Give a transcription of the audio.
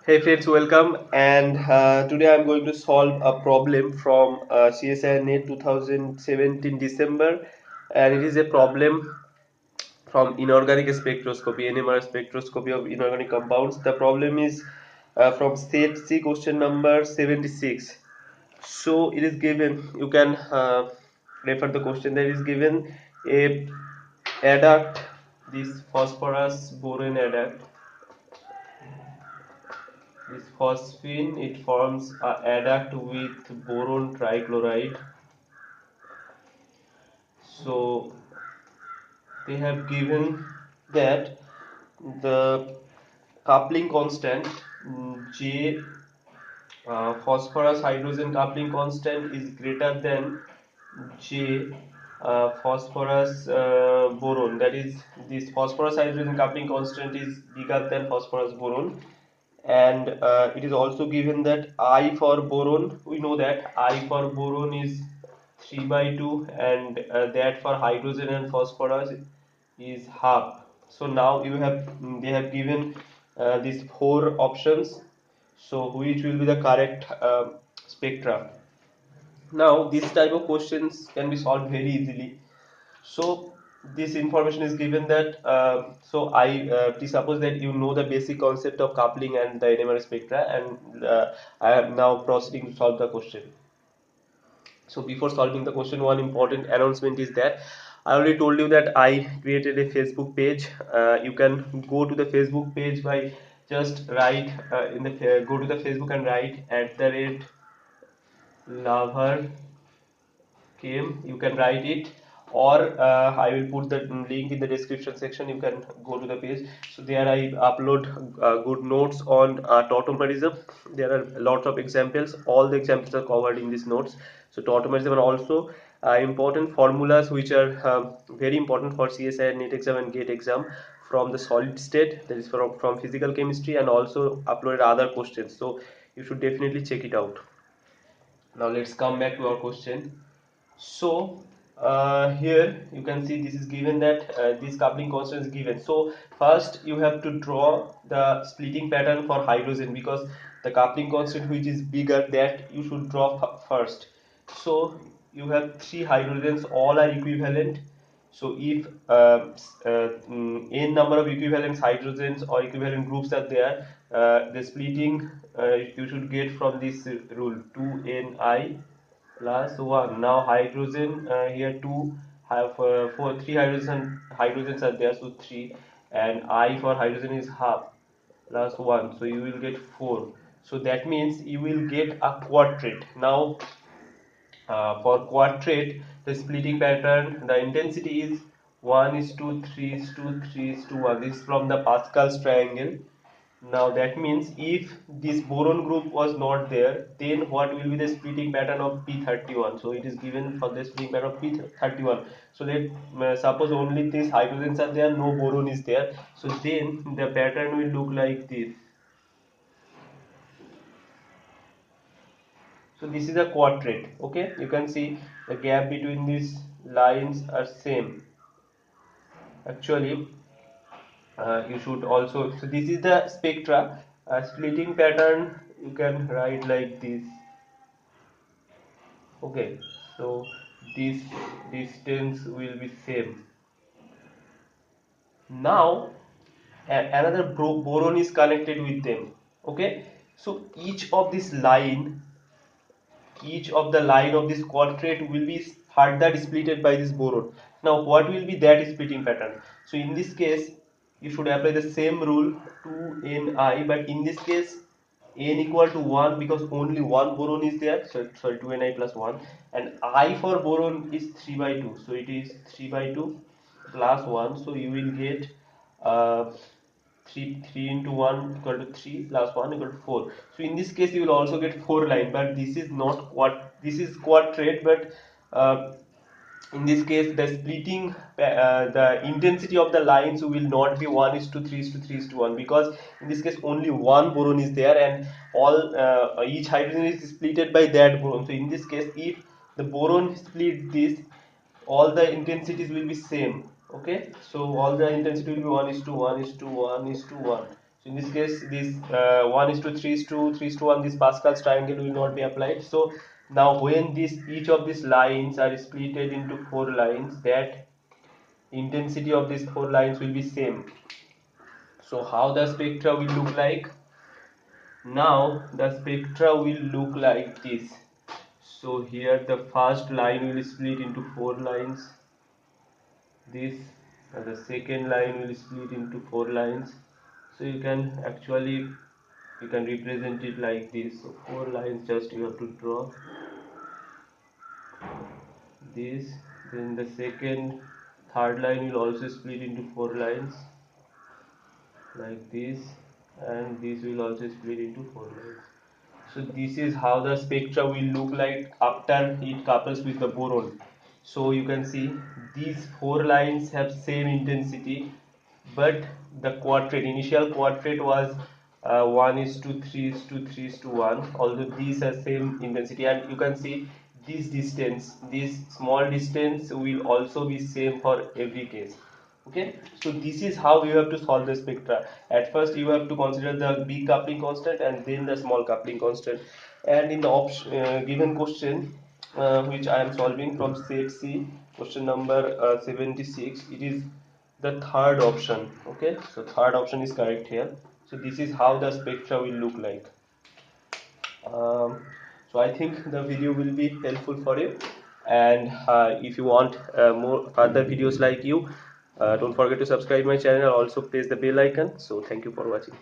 Hey friends, welcome. And today I'm going to solve a problem from csir-net 2017 December, and it is a problem from inorganic spectroscopy, NMR spectroscopy of inorganic compounds. The problem is from set C, question number 76. So it is given. You can refer the question. That is given a adduct, this phosphorus boron adduct. This phosphine, it forms a adduct with boron trichloride. So they have given that the coupling constant J, phosphorus hydrogen coupling constant is greater than J, phosphorus boron. That is, this phosphorus hydrogen coupling constant is bigger than phosphorus boron. And it is also given that I for boron, we know that I for boron is 3 by 2, and that for hydrogen and phosphorus is half. So now you have they have given these four options, so which will be the correct spectra. Now this type of questions can be solved very easily. So this information is given that please suppose that you know the basic concept of coupling and the NMR spectra, and I am now proceeding to solve the question. So before solving the question, one important announcement is that I already told you that I created a Facebook page. You can go to the Facebook page by just write go to the Facebook and write @lover came. You can write it, or I will put the link in the description section. You can go to the page. So there I upload good notes on tautomerism. There are lots of examples. All the examples are covered in these notes. So tautomerism, and also important formulas which are very important for CSI NET exam and GATE exam from the solid state, that is from physical chemistry, and also uploaded other questions. So you should definitely check it out. Now let's come back to our question. So here you can see this is given that this coupling constant is given. So first you have to draw the splitting pattern for hydrogen, because the coupling constant which is bigger, that you should draw first. So you have three hydrogens, all are equivalent. So if n number of equivalent hydrogens or equivalent groups are there, the splitting you should get from this rule 2ni plus 1. Now hydrogen, here 2 have for 3 hydrogens are there, so 3, and I for hydrogen is half plus 1, so you will get 4. So that means you will get a quadrate. Now for quadrate, the splitting pattern, the intensity is 1 is to 3 is to 3 is to 1. This is from the Pascal's triangle. Now that means if this boron group was not there, then what will be the splitting pattern of P31? So it is given for the splitting pattern of P31. So let suppose only these hydrogens are there, no boron is there. So then the pattern will look like this. So this is a quadrate. Okay, you can see the gap between these lines are same. Actually, you should also, so this is the spectra. Splitting pattern you can write like this. Okay, so this distance will be same. Now another boron is connected with them. Okay, so each of the line of this quadrate will be further splitted by this boron. Now what will be that splitting pattern? So in this case you should apply the same rule 2ni, but in this case n equal to 1, because only one boron is there. So sorry, 2ni plus 1, and I for boron is 3 by 2, so it is 3 by 2 plus 1, so you will get 3 into 1 equal to 3 plus 1 equal to 4. So in this case you will also get 4 line, but this is not this is quadrate, but in this case the splitting the intensity of the lines will not be 1 is to 3 is to 3 is to 1, because in this case only one boron is there, and all each hydrogen is splitted by that boron. So in this case if the boron split this, all the intensities will be same. Okay, so all the intensity will be 1 is to 1 is to 1 is to 1. So in this case, this 1:3:3:1, this Pascal's triangle will not be applied. So now when each of these lines are split into 4 lines, that intensity of these 4 lines will be same. So how the spectra will look like? Now the spectra will look like this. So here the first line will split into 4 lines. This the second line will split into 4 lines. So you can represent it like this. So 4 lines, just you have to draw this. Then the third line will also split into 4 lines like this, and this will also split into 4 lines. So this is how the spectra will look like after it couples with the boron. So you can see these 4 lines have same intensity, but the initial quadrate was 1:3:3:1, although these are same intensity, and you can see this small distance will also be same for every case. Okay, so this is how you have to solve the spectra. At first you have to consider the big coupling constant and then the small coupling constant, and in the given question which I am solving from set C, question number 76, it is the third option. Okay, so third option is correct here. So this is how the spectra will look like. So I think the video will be helpful for you, and if you want more further videos like you, don't forget to subscribe my channel, also press the bell icon. So thank you for watching.